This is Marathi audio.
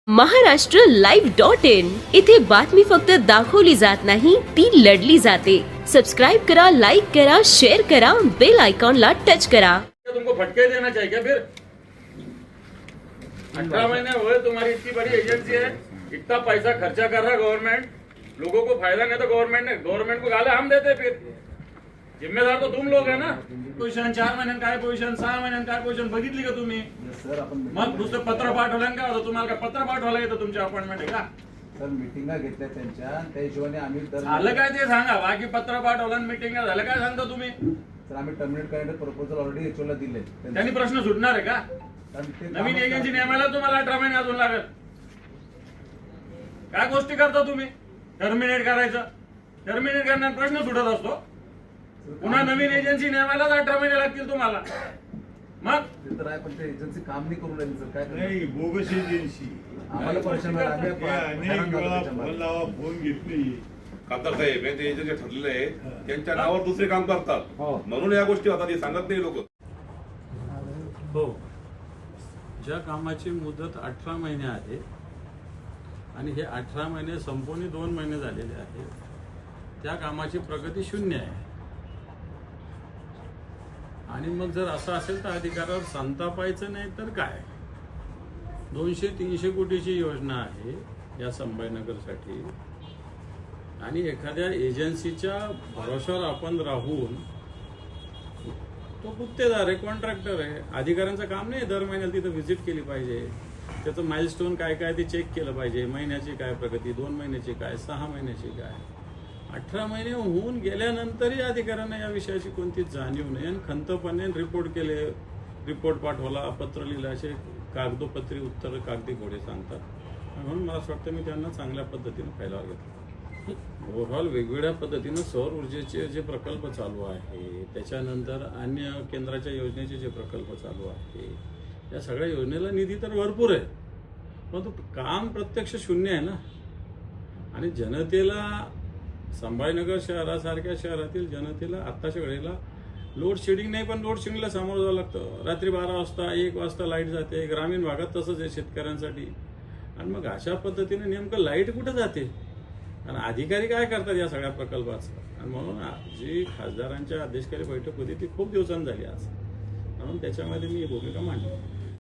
महाराष्ट्र live.in इथे बातमी फक्त दाखवली जात नाही, ती लढली जाते। सबस्क्राइब करा, लाईक करा, शेअर करा, बेल आयकॉनला टच करा। तुमको फटके देना चाहिए क्या फिर? 18 महीने हुए तुम्हारी इतनी बड़ी एजेंसी है, इतना पैसा खर्चा कर रहा गवर्नमेंट, लोगों को फायदा नहीं तो गवर्नमेंट को गाले हम देते। फिर जिम्मेदार तो तुम लोग है ना। पोझिशन 4 महिन्यात काय पोझिशन, 6 महिन्यात काय पोझिशन बघितली का तुम्ही? मग दुसरं पत्र पाठवलं का? तुम्हाला का पत्र पाठवायला येतं तुमची अपॉइंटमेंट आहे का? सर मीटिंगा घेतल्या त्यांच्या, त्या हिशोबाने आम्ही झालं काय ते सांगा। बाकी पत्र पाठवलं, मीटिंग झालं काय सांगता तुम्ही? सर आम्ही टर्मिनेट करण्याचे प्रपोजल ऑलरेडी एचओला दिले। त्यांनी प्रश्न सुटणार आहे का? नवीन एजन्सी नेमायला तुम्हाला 18 महिने अजून लागेल। काय गोष्टी करता तुम्ही? टर्मिनेट करायचं, टर्मिनेट करण्यात प्रश्न सुटत असतो। पुन्हा नवीन एजन्सी नेमायला 18 महिने लागतील तुम्हाला। मग ते तर आहे, पण ते एजन्सी काम नाही करू राहिली सर। काय नाही, बोगस एजन्सी आम्हाला परेशान झालं, आम्ही अनेक वेळा फोन लावा, फोन घेत नाही। खासदार साहेब हे एजन्सी ठरलेले आहे, त्यांच्या नावावर दुसरे काम करतात, म्हणून या गोष्टी होतात। हे सांगत नाही लोक। हो, ज्या कामाची मुदत 18 महिने आहे आणि हे 18 महिने संपूर्ण 2 महिने झालेले आहेत, त्या कामाची प्रगती शून्य आहे। आणि मग जर असं असेल तर अधिकारावर संतापायचं नाही तर काय? 200-300 कोटीची योजना आहे या संभाजीनगरसाठी, आणि एखाद्या एजन्सीच्या भरोशावर आपण राहून, तो गुत्तेदार आहे, कॉन्ट्रॅक्टर आहे, अधिकाऱ्यांचं काम नाही दर महिन्याला तिथं व्हिजिट केली पाहिजे, त्याचं माइलस्टोन काय काय ते चेक केलं पाहिजे, महिन्याची काय प्रगती, 2 महिन्याची काय, 6 महिन्याची काय। 18 महिने होऊन गेल्यानंतरही अधिकाऱ्यांना या विषयाची कोणतीच जाणीव नाही, आणि खंतपणे रिपोर्ट केले, रिपोर्ट पाठवला, पत्र लिहिलं, असे कागदोपत्री उत्तर कागदी घोडे सांगतात। म्हणून मला असं वाटतं मी त्यांना चांगल्या पद्धतीने फैलावर घेतलं। ओव्हरऑल वेगवेगळ्या पद्धतीनं सौर ऊर्जेचे जे प्रकल्प चालू आहे, त्याच्यानंतर अन्य केंद्राच्या योजनेचे जे प्रकल्प चालू आहे, या सगळ्या योजनेला निधी तर भरपूर आहे, परंतु काम प्रत्यक्ष शून्य आहे ना। आणि जनतेला, संभाजीनगर शहरासारख्या शहरातील जनतेला आत्ताच्या वेळेला लोड शेडिंग नाही, पण लोड शेडिंगला सामोरं जावं लागतं। रात्री 12 वाजता 1 वाजता लाईट जाते, ग्रामीण भागात तसंच आहे शेतकऱ्यांसाठी। आणि मग अशा पद्धतीने नेमकं लाईट कुठं जाते आणि अधिकारी काय करतात या सगळ्या प्रकल्पाचं? आणि म्हणून जी खासदारांच्या अध्यक्षकारी बैठक होती ती खूप दिवसांनी झाली आज, म्हणून त्याच्यामध्ये मी भूमिका मांडली।